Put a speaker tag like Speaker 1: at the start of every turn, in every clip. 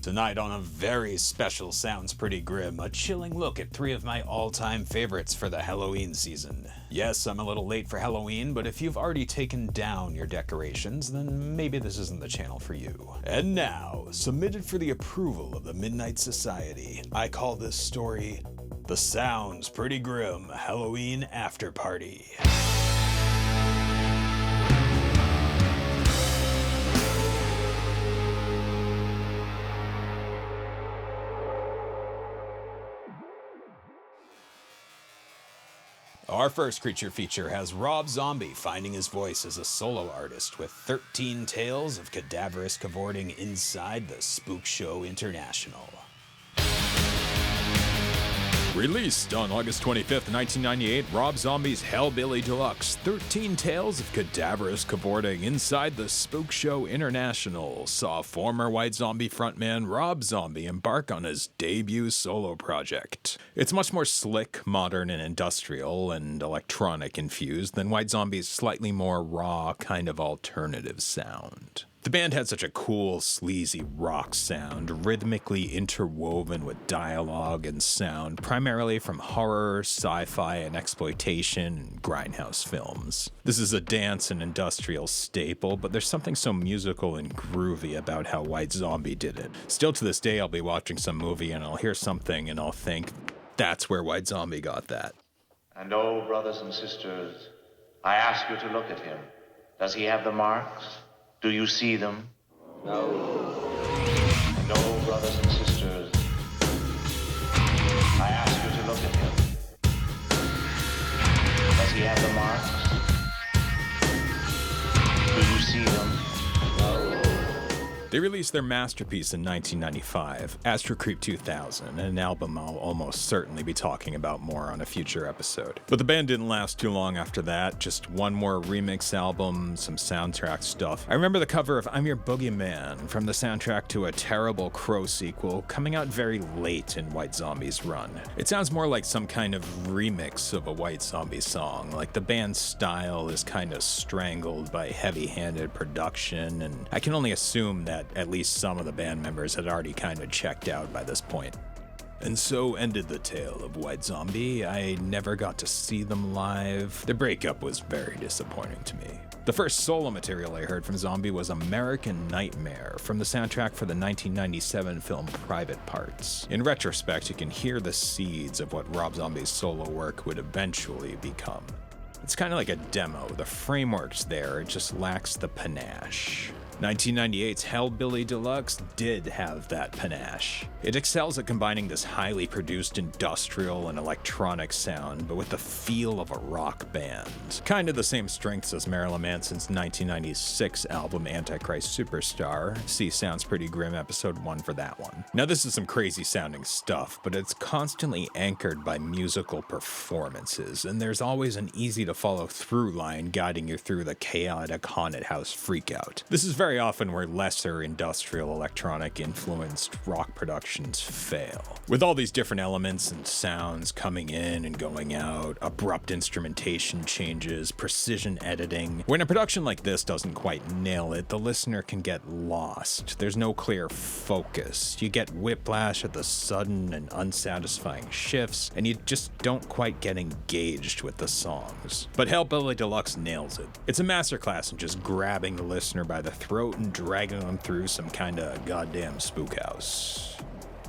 Speaker 1: Tonight on a very special Sounds Pretty Grim, a chilling look at 3 of my all-time favorites for the Halloween season. Yes, I'm a little late for Halloween, but if you've already taken down your decorations, then maybe this isn't the channel for you. And now, submitted for the approval of the Midnight Society, I call this story The Sounds Pretty Grim Halloween After Party. Our first creature feature has Rob Zombie finding his voice as a solo artist with 13 tales of Cadaverous cavorting inside the Spookshow International. Released on August 25th, 1998, Rob Zombie's Hellbilly Deluxe, 13 Tales of Cadaverous Cavorting Inside the Spookshow International, saw former White Zombie frontman Rob Zombie embark on his debut solo project. It's much more slick, modern, and industrial, and electronic infused than White Zombie's slightly more raw, kind of alternative sound. The band had such a cool, sleazy rock sound, rhythmically interwoven with dialogue and sound, primarily from horror, sci-fi, and exploitation and grindhouse films. This is a dance and industrial staple, but there's something so musical and groovy about how White Zombie did it. Still to this day, I'll be watching some movie and I'll hear something and I'll think, that's where White Zombie got that.
Speaker 2: And oh, brothers and sisters, I ask you to look at him. Does he have the marks? Do you see them? No. And oh, brothers and sisters, I ask you to look at him. Does he have the marks? Do you see them? No.
Speaker 1: They released their masterpiece in 1995, Astro Creep 2000, an album I'll almost certainly be talking about more on a future episode. But the band didn't last too long after that, just one more remix album, some soundtrack stuff. I remember the cover of I'm Your Boogeyman from the soundtrack to a terrible Crow sequel coming out very late in White Zombie's run. It sounds more like some kind of remix of a White Zombie song, like the band's style is kind of strangled by heavy-handed production, and I can only assume that at least some of the band members had already kind of checked out by this point. And so ended the tale of White Zombie. I never got to see them live. The breakup was very disappointing to me. The first solo material I heard from Zombie was American Nightmare from the soundtrack for the 1997 film Private Parts. In retrospect, you can hear the seeds of what Rob Zombie's solo work would eventually become. It's kind of like a demo. The framework's there, it just lacks the panache. 1998's Hellbilly Deluxe did have that panache. It excels at combining this highly produced industrial and electronic sound, but with the feel of a rock band. Kind of the same strengths as Marilyn Manson's 1996 album Antichrist Superstar. See Sounds Pretty Grim episode 1 for that one. Now this is some crazy sounding stuff, but it's constantly anchored by musical performances, and there's always an easy to follow through line guiding you through the chaotic haunted house freakout. This is very often where lesser industrial electronic influenced rock productions fail. With all these different elements and sounds coming in and going out, abrupt instrumentation changes, precision editing, when a production like this doesn't quite nail it, the listener can get lost. There's no clear focus. You get whiplash at the sudden and unsatisfying shifts, and you just don't quite get engaged with the songs. But Hellbilly Deluxe nails it. It's a masterclass in just grabbing the listener by the throat and dragging them through some kinda goddamn spook house.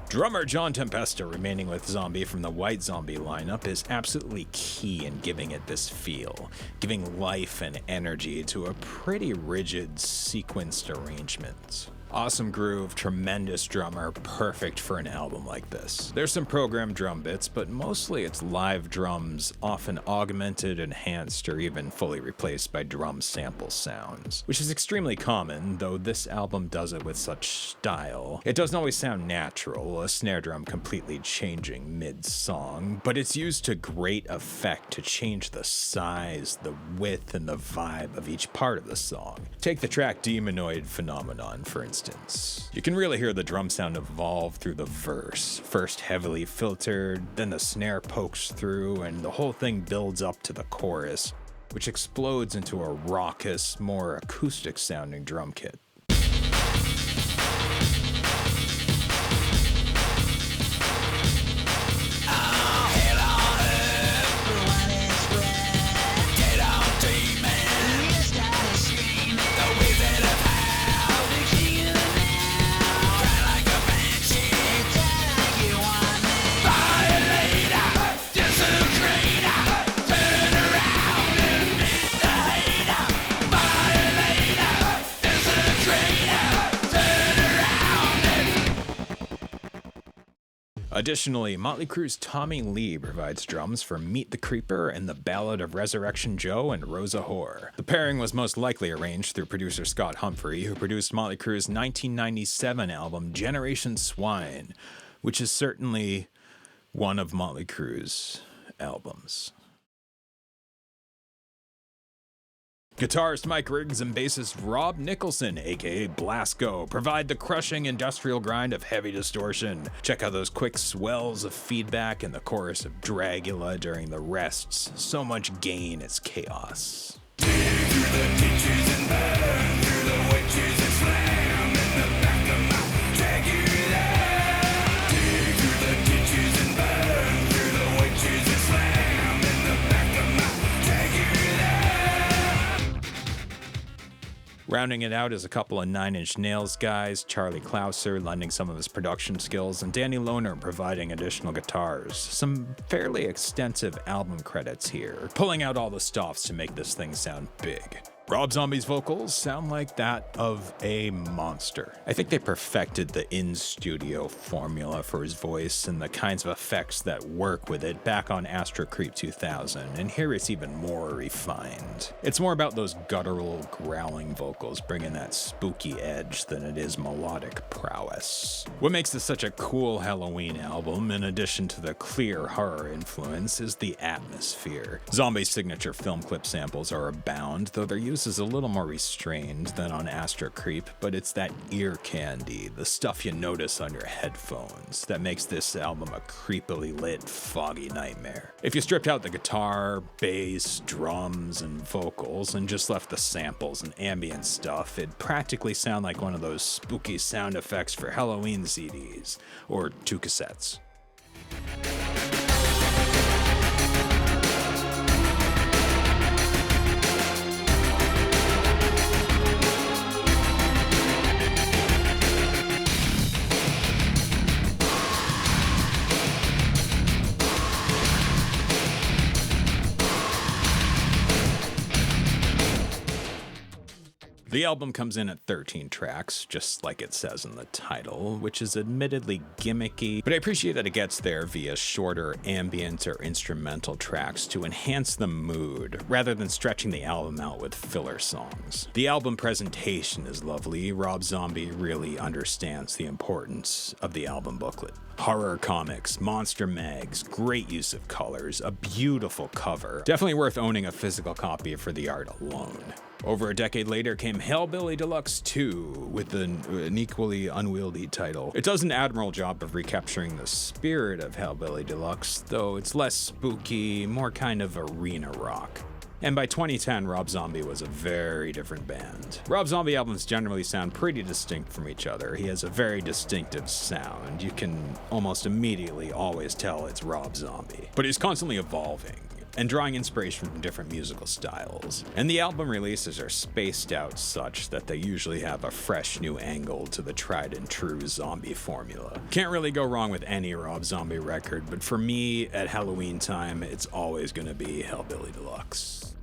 Speaker 1: Drummer John Tempesta remaining with Zombie from the White Zombie lineup is absolutely key in giving it this feel, giving life and energy to a pretty rigid, sequenced arrangement. Awesome groove, tremendous drummer, perfect for an album like this. There's some programmed drum bits, but mostly it's live drums, often augmented, enhanced, or even fully replaced by drum sample sounds, which is extremely common, though this album does it with such style. It doesn't always sound natural, a snare drum completely changing mid-song, but it's used to great effect to change the size, the width, and the vibe of each part of the song. Take the track Demonoid Phenomenon, for instance. You can really hear the drum sound evolve through the verse. First heavily filtered, then the snare pokes through, and the whole thing builds up to the chorus, which explodes into a raucous, more acoustic sounding drum kit. Additionally, Motley Crue's Tommy Lee provides drums for Meet the Creeper and the Ballad of Resurrection Joe and Rosa Hoare. The pairing was most likely arranged through producer Scott Humphrey, who produced Motley Crue's 1997 album Generation Swine, which is certainly one of Motley Crue's albums. Guitarist Mike Riggs and bassist Rob Nicholson, aka Blasco, provide the crushing industrial grind of heavy distortion. Check out those quick swells of feedback in the chorus of Dragula during the rests. So much gain, it's chaos.
Speaker 3: Dig through the ditches and burn through the witches and slam in the back of my Dragula. Dig through the ditches and burn through the witches and slam in the back of my Dragula.
Speaker 1: Rounding it out is a couple of Nine Inch Nails guys, Charlie Clouser lending some of his production skills, and Danny Lohner providing additional guitars. Some fairly extensive album credits here, pulling out all the stops to make this thing sound big. Rob Zombie's vocals sound like that of a monster. I think they perfected the in-studio formula for his voice and the kinds of effects that work with it back on Astro Creep 2000, and here it's even more refined. It's more about those guttural, growling vocals bringing that spooky edge than it is melodic prowess. What makes this such a cool Halloween album, in addition to the clear horror influence, is the atmosphere. Zombie's signature film clip samples are abound, though their use is a little more restrained than on Astro Creep, but it's that ear candy, the stuff you notice on your headphones, that makes this album a creepily lit, foggy nightmare. If you stripped out the guitar, bass, drums, and vocals, and just left the samples and ambient stuff, it'd practically sound like one of those spooky sound effects for Halloween CDs, or 2 cassettes. The album comes in at 13 tracks, just like it says in the title, which is admittedly gimmicky, but I appreciate that it gets there via shorter ambient or instrumental tracks to enhance the mood, rather than stretching the album out with filler songs. The album presentation is lovely. Rob Zombie really understands the importance of the album booklet. Horror comics, monster mags, great use of colors, a beautiful cover. Definitely worth owning a physical copy for the art alone. Over a decade later came Hellbilly Deluxe 2 with an equally unwieldy title. It does an admirable job of recapturing the spirit of Hellbilly Deluxe, though it's less spooky, more kind of arena rock. And by 2010, Rob Zombie was a very different band. Rob Zombie albums generally sound pretty distinct from each other. He has a very distinctive sound. You can almost immediately always tell it's Rob Zombie. But he's constantly evolving and drawing inspiration from different musical styles. And the album releases are spaced out such that they usually have a fresh new angle to the tried and true Zombie formula. Can't really go wrong with any Rob Zombie record, but for me, at Halloween time, it's always gonna be Hellbilly Deluxe.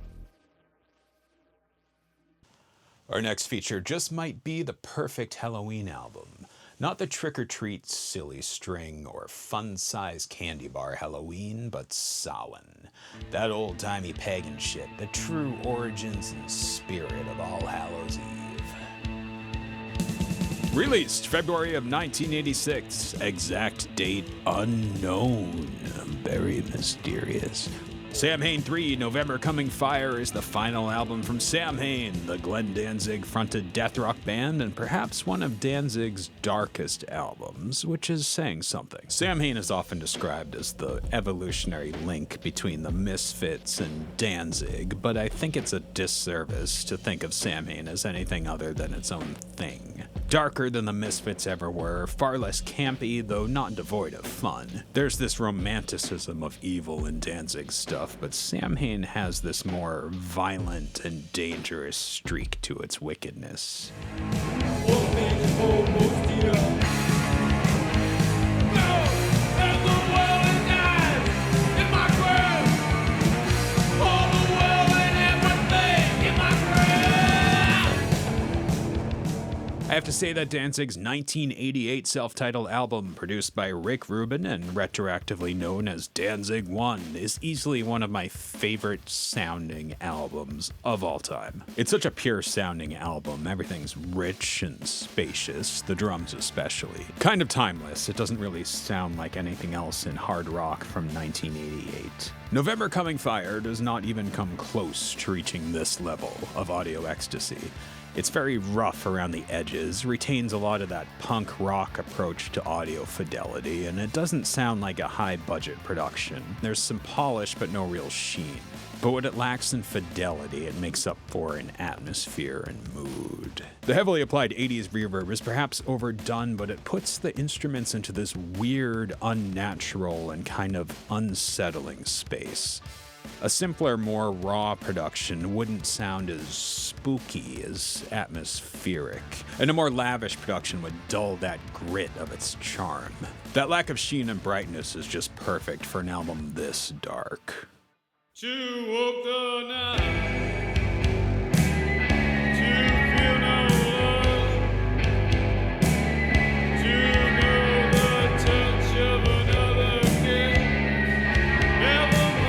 Speaker 1: Our next feature just might be the perfect Halloween album. Not the trick-or-treat silly string or fun-size candy bar Halloween, but Samhain. That old-timey pagan shit, the true origins and spirit of All Hallows Eve. Released February of 1986, exact date unknown, very mysterious. Samhain III, November Coming Fire is the final album from Samhain, the Glenn Danzig-fronted death rock band, and perhaps one of Danzig's darkest albums, which is saying something. Samhain is often described as the evolutionary link between the Misfits and Danzig, but I think it's a disservice to think of Samhain as anything other than its own thing. Darker than the Misfits ever were, far less campy, though not devoid of fun. There's this romanticism of evil in Danzig's stuff, but Samhain has this more violent and dangerous streak to its wickedness. I have to say that Danzig's 1988 self-titled album, produced by Rick Rubin and retroactively known as Danzig 1, is easily one of my favorite sounding albums of all time. It's such a pure sounding album. Everything's rich and spacious, the drums especially. Kind of timeless. It doesn't really sound like anything else in hard rock from 1988. November Coming Fire does not even come close to reaching this level of audio ecstasy. It's very rough around the edges, retains a lot of that punk rock approach to audio fidelity, and it doesn't sound like a high-budget production. There's some polish, but no real sheen. But what it lacks in fidelity, it makes up for in atmosphere and mood. The heavily applied 80s reverb is perhaps overdone, but it puts the instruments into this weird, unnatural, and kind of unsettling space. A simpler, more raw production wouldn't sound as spooky as atmospheric, and a more lavish production would dull that grit of its charm. That lack of sheen and brightness is just perfect for an album this dark.
Speaker 4: To walk the night, to feel no love, to know the touch of another kiss, nevermore.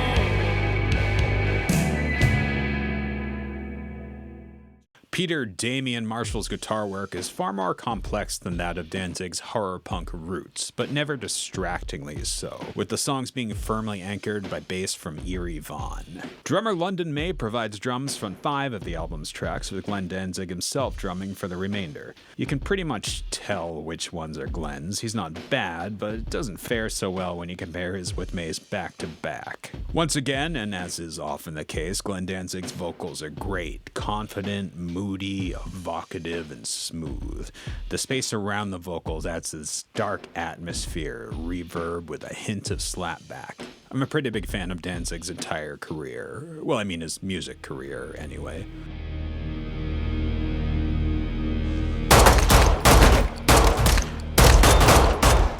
Speaker 1: Peter Damian Marshall's guitar work is far more complex than that of Danzig's horror punk roots, but never distractingly so, with the songs being firmly anchored by bass from Eerie Vaughan. Drummer London May provides drums from 5 of the album's tracks, with Glenn Danzig himself drumming for the remainder. You can pretty much tell which ones are Glenn's. He's not bad, but it doesn't fare so well when you compare his with May's back-to-back. Once again, and as is often the case, Glenn Danzig's vocals are great, confident, moody, evocative, and smooth. The space around the vocals adds this dark atmosphere, reverb with a hint of slapback. I'm a pretty big fan of Danzig's entire career. Well, I mean his music career, anyway.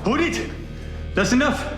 Speaker 5: Hold it! That's enough!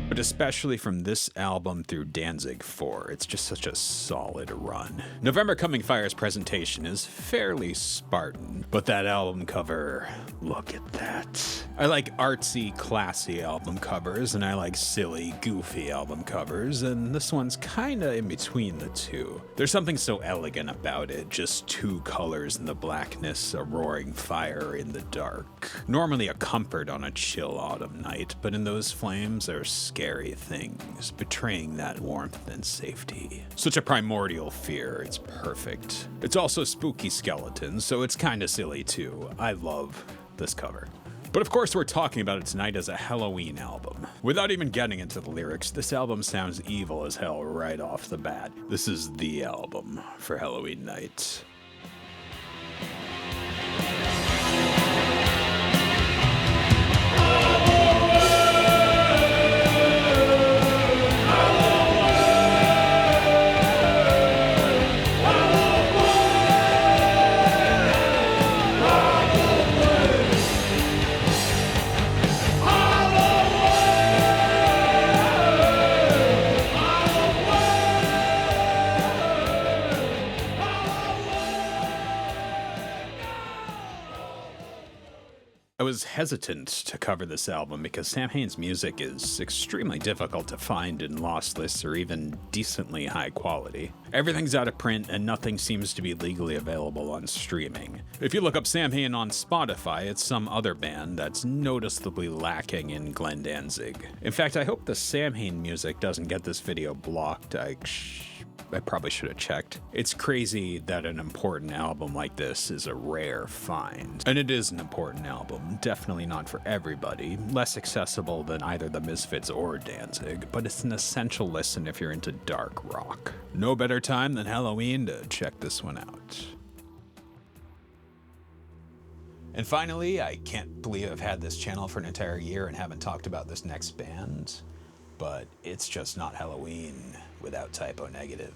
Speaker 1: But especially from this album through Danzig 4, it's just such a solid run. November Coming Fire's presentation is fairly Spartan, but that album cover, look at that. I like artsy, classy album covers, and I like silly, goofy album covers, and this one's kinda in between the two. There's something so elegant about it, just 2 colors in the blackness, a roaring fire in the dark. Normally a comfort on a chill autumn night, but in those flames there's scary things, betraying that warmth and safety. Such a primordial fear, it's perfect. It's also spooky skeletons, so it's kinda silly too. I love this cover. But of course we're talking about it tonight as a Halloween album. Without even getting into the lyrics, this album sounds evil as hell right off the bat. This is the album for Halloween night. I was hesitant to cover this album because Samhain's music is extremely difficult to find in lost lists or even decently high quality. Everything's out of print and nothing seems to be legally available on streaming. If you look up Samhain on Spotify, it's some other band that's noticeably lacking in Glenn Danzig. In fact, I hope the Samhain music doesn't get this video blocked. I probably should have checked. It's crazy that an important album like this is a rare find. And it is an important album, definitely not for everybody, less accessible than either the Misfits or Danzig, but it's an essential listen if you're into dark rock. No better time than Halloween to check this one out. And finally, I can't believe I've had this channel for an entire year and haven't talked about this next band, but it's just not Halloween without Typo Negative.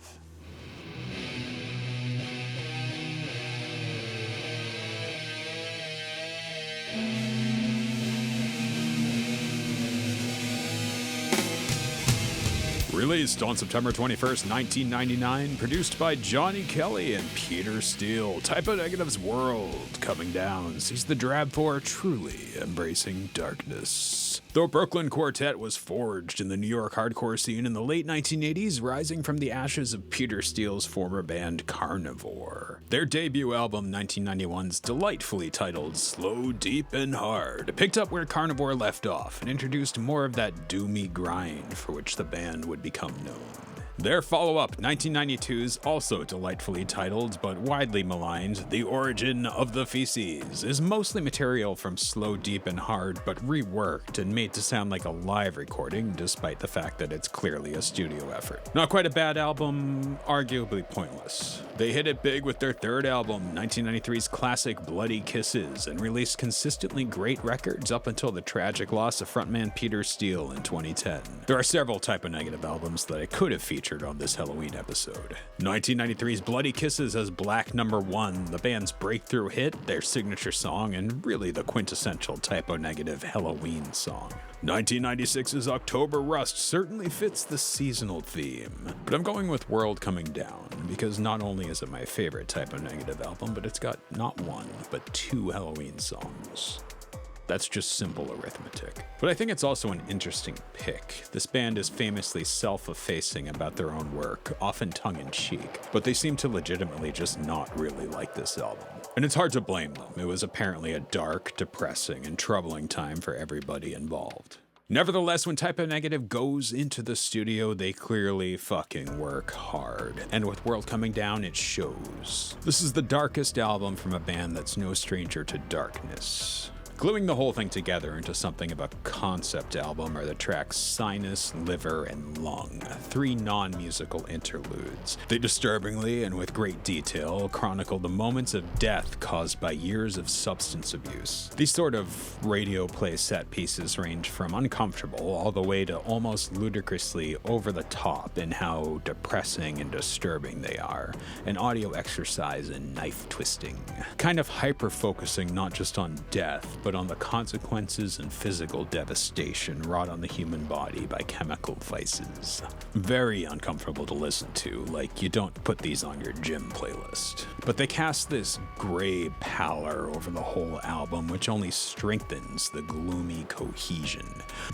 Speaker 1: Released on September 21st, 1999, produced by Johnny Kelly and Peter Steele, Typo Negative's World Coming Down sees the Drab Four truly embracing darkness. The Brooklyn Quartet was forged in the New York hardcore scene in the late 1980s, rising from the ashes of Peter Steele's former band Carnivore. Their debut album, 1991's delightfully titled Slow, Deep, and Hard, picked up where Carnivore left off and introduced more of that doomy grind for which the band would become known. Their follow-up, 1992's also delightfully titled but widely maligned The Origin of the Feces, is mostly material from Slow, Deep, and Hard but reworked and made to sound like a live recording despite the fact that it's clearly a studio effort. Not quite a bad album, arguably pointless. They hit it big with their third album, 1993's classic Bloody Kisses, and released consistently great records up until the tragic loss of frontman Peter Steele in 2010. There are several Typo Negative albums that I could have featured on this Halloween episode. 1993's Bloody Kisses has Black Number 1, the band's breakthrough hit, their signature song, and really the quintessential Typo Negative Halloween song. 1996's October Rust certainly fits the seasonal theme, but I'm going with World Coming Down because not only is it my favorite Typo Negative album, but it's got not one, but two Halloween songs. That's just simple arithmetic. But I think it's also an interesting pick. This band is famously self-effacing about their own work, often tongue-in-cheek, but they seem to legitimately just not really like this album. And it's hard to blame them. It was apparently a dark, depressing, and troubling time for everybody involved. Nevertheless, when Typo Negative goes into the studio, they clearly fucking work hard. And with World Coming Down, it shows. This is the darkest album from a band that's no stranger to darkness. Gluing the whole thing together into something of a concept album are the tracks Sinus, Liver, and Lung, three non-musical interludes. They disturbingly, and with great detail, chronicle the moments of death caused by years of substance abuse. These sort of radio play set pieces range from uncomfortable all the way to almost ludicrously over the top in how depressing and disturbing they are, an audio exercise in knife twisting. Kind of hyper-focusing not just on death, but on the consequences and physical devastation wrought on the human body by chemical vices. Very uncomfortable to listen to, like you don't put these on your gym playlist. But they cast this gray pallor over the whole album, which only strengthens the gloomy cohesion.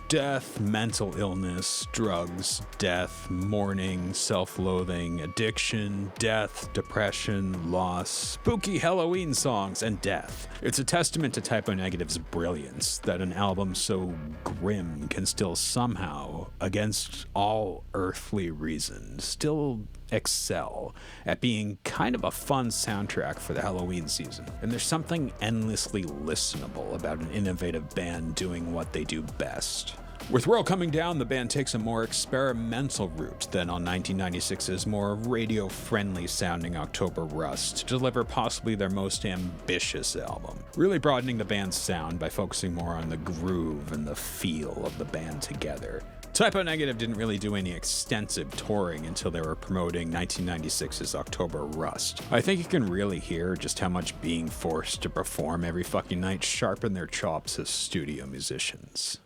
Speaker 1: Death, mental illness, drugs, death, mourning, self-loathing, addiction, death, depression, loss, spooky Halloween songs, and death. It's a testament to Typo Negative's brilliance that an album so grim can still somehow, against all earthly reason, still excel at being kind of a fun soundtrack for the Halloween season. And there's something endlessly listenable about an innovative band doing what they do best. With World Coming Down, the band takes a more experimental route than on 1996's more radio-friendly sounding October Rust to deliver possibly their most ambitious album, really broadening the band's sound by focusing more on the groove and the feel of the band together. Typo Negative didn't really do any extensive touring until they were promoting 1996's October Rust. I think you can really hear just how much being forced to perform every fucking night sharpened their chops as studio musicians.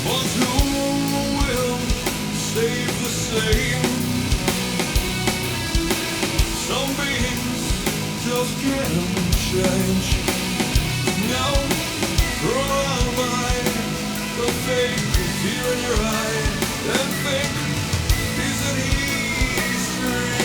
Speaker 3: But who will save the sane? Some beings just can't change. Now, run by the fake tear in your eye and think, isn't he strange?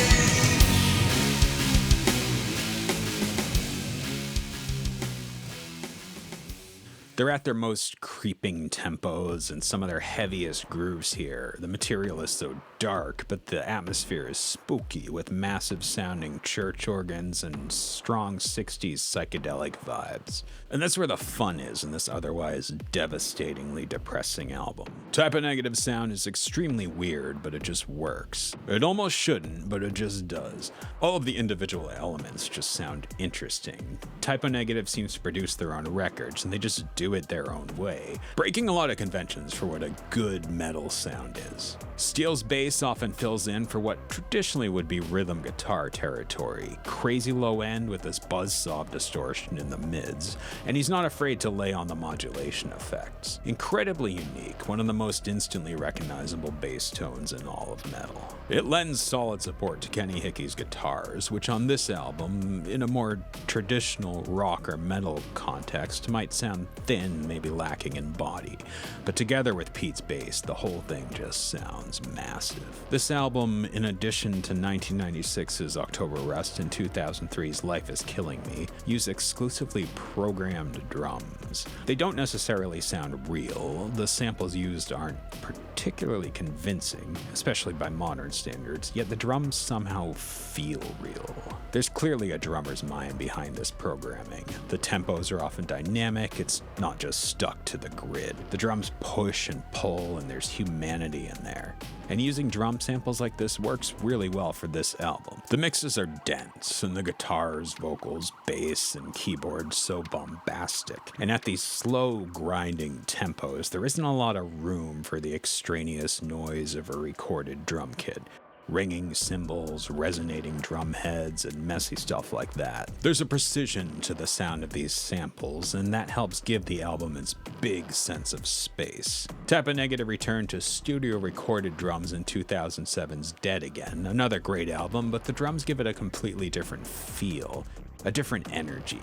Speaker 1: They're at their most creeping tempos and some of their heaviest grooves here. The material is so dark, but the atmosphere is spooky with massive sounding church organs and strong 60s psychedelic vibes. And that's where the fun is in this otherwise devastatingly depressing album. Typo Negative sound is extremely weird, but it just works. It almost shouldn't, but it just does. All of the individual elements just sound interesting. Typo Negative seems to produce their own records, and they just do do it their own way, breaking a lot of conventions for what a good metal sound is. Steel's bass often fills in for what traditionally would be rhythm guitar territory, crazy low end with this buzzsaw distortion in the mids, and he's not afraid to lay on the modulation effects. Incredibly unique, one of the most instantly recognizable bass tones in all of metal. It lends solid support to Kenny Hickey's guitars, which on this album, in a more traditional rock or metal context, might sound thin, maybe lacking in body, but together with Pete's bass, the whole thing just sounds massive. This album, in addition to 1996's October Rust and 2003's Life Is Killing Me, use exclusively programmed drums. They don't necessarily sound real, the samples used aren't particularly convincing, especially by modern standards, yet the drums somehow feel real. There's clearly a drummer's mind behind this programming. The tempos are often dynamic, it's not just stuck to the grid. The drums push and pull, and there's humanity in there. And using drum samples like this works really well for this album. The mixes are dense, and the guitars, vocals, bass, and keyboards so bombastic. And at these slow, grinding tempos, there isn't a lot of room for the extraneous noise of a recorded drum kit. Ringing cymbals, resonating drum heads, and messy stuff like that. There's a precision to the sound of these samples, and that helps give the album its big sense of space. Type of Negative returned to studio recorded drums in 2007's Dead Again, another great album, but the drums give it a completely different feel, a different energy.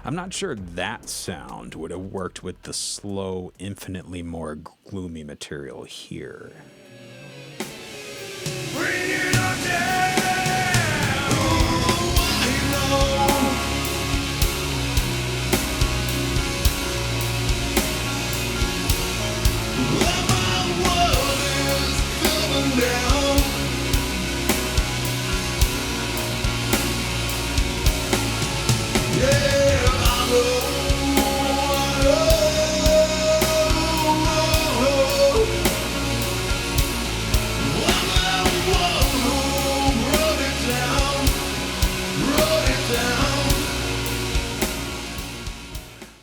Speaker 1: I'm not sure that sound would have worked with the slow, infinitely more gloomy material here.
Speaker 3: Bring it on down. My world is coming down. Yeah, I know.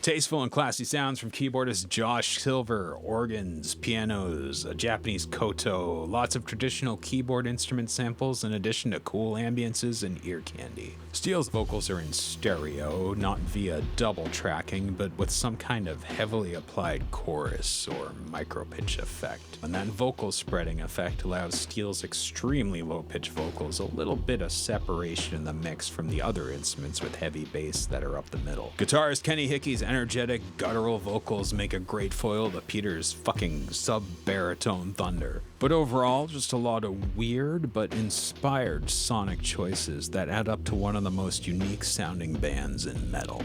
Speaker 1: Tasteful and classy sounds from keyboardist Josh Silver, organs, pianos, a Japanese koto, lots of traditional keyboard instrument samples in addition to cool ambiances and ear candy. Steele's vocals are in stereo, not via double tracking, but with some kind of heavily applied chorus or micro-pitch effect. And that vocal spreading effect allows Steele's extremely low-pitch vocals a little bit of separation in the mix from the other instruments with heavy bass that are up the middle. Guitarist Kenny Hickey's energetic, guttural vocals make a great foil to Peter's fucking sub-baritone thunder. But overall, just a lot of weird but inspired sonic choices that add up to one of the most unique sounding bands in metal.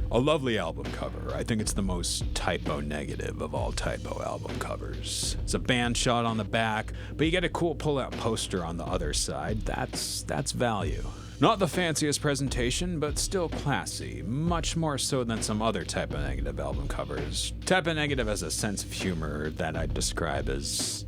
Speaker 1: A lovely album cover. I think it's the most typo negative of all typo album covers. It's a band shot on the back, but you get a cool pull-out poster on the other side. That's value. Not the fanciest presentation, but still classy, much more so than some other Type of Negative album covers. Type of Negative has a sense of humor that I'd describe as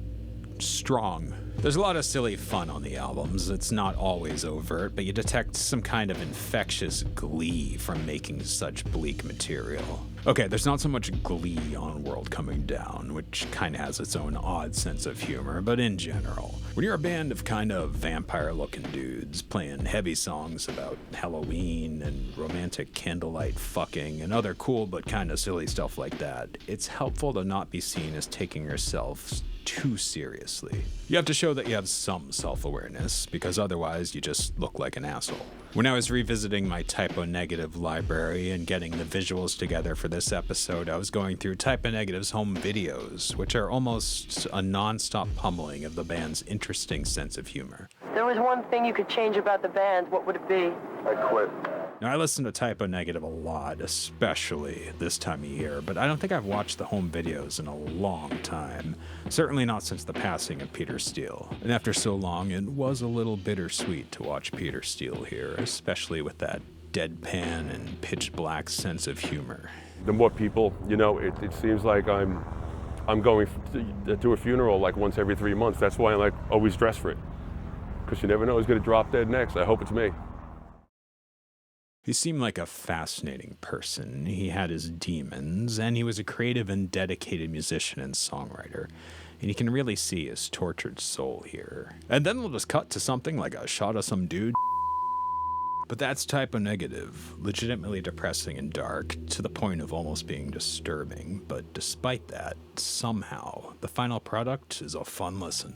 Speaker 1: strong. There's a lot of silly fun on the albums. It's not always overt, but you detect some kind of infectious glee from making such bleak material. Okay, there's not so much glee on World Coming Down, which kinda has its own odd sense of humor, but in general, when you're a band of kind of vampire-looking dudes playing heavy songs about Halloween and romantic candlelight fucking and other cool but kinda silly stuff like that, it's helpful to not be seen as taking yourself too seriously. You have to show that you have some self-awareness, because otherwise you just look like an asshole. When I was revisiting my Typo Negative library and getting the visuals together for this episode, I was going through Typo Negative's home videos, which are almost a non-stop pummeling of the band's interesting sense of humor.
Speaker 6: There was one thing you could change about the band, what would it be?
Speaker 7: I quit.
Speaker 1: Now, I listen to Typo Negative a lot, especially this time of year, but I don't think I've watched the home videos in a long time. Certainly not since the passing of Peter Steele. And after so long, it was a little bittersweet to watch Peter Steele here, especially with that deadpan and pitch black sense of humor.
Speaker 7: The more people, it seems like I'm going to a funeral like once every 3 months. That's why I'm always dressed for it. Because you never know who's going to drop dead next. I hope it's me.
Speaker 1: He seemed like a fascinating person. He had his demons, and he was a creative and dedicated musician and songwriter. And you can really see his tortured soul here. And then we'll just cut to something like a shot of some dude. But that's typo negative, legitimately depressing and dark, to the point of almost being disturbing. But despite that, somehow, the final product is a fun listen.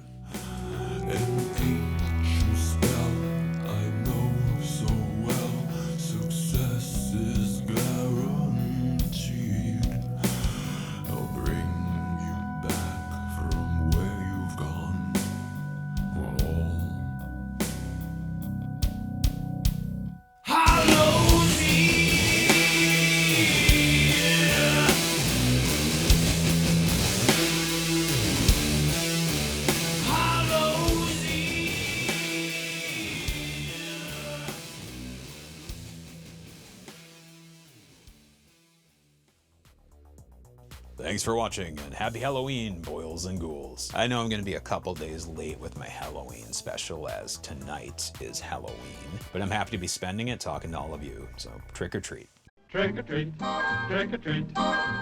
Speaker 1: Thanks for watching, and happy Halloween, boils and ghouls. I know I'm going to be a couple days late with my Halloween special, as tonight is Halloween, but I'm happy to be spending it talking to all of you, so trick or treat.
Speaker 4: Trick or treat, trick or treat,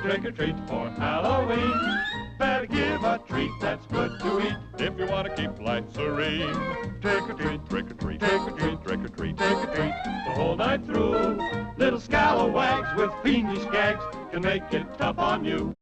Speaker 4: trick or treat for Halloween. Better give a treat that's good to eat if you want to keep life serene. Trick or treat, trick or treat, trick or treat, trick or treat, trick or treat the whole night through. Little scalawags with fiendish gags can make it tough on you.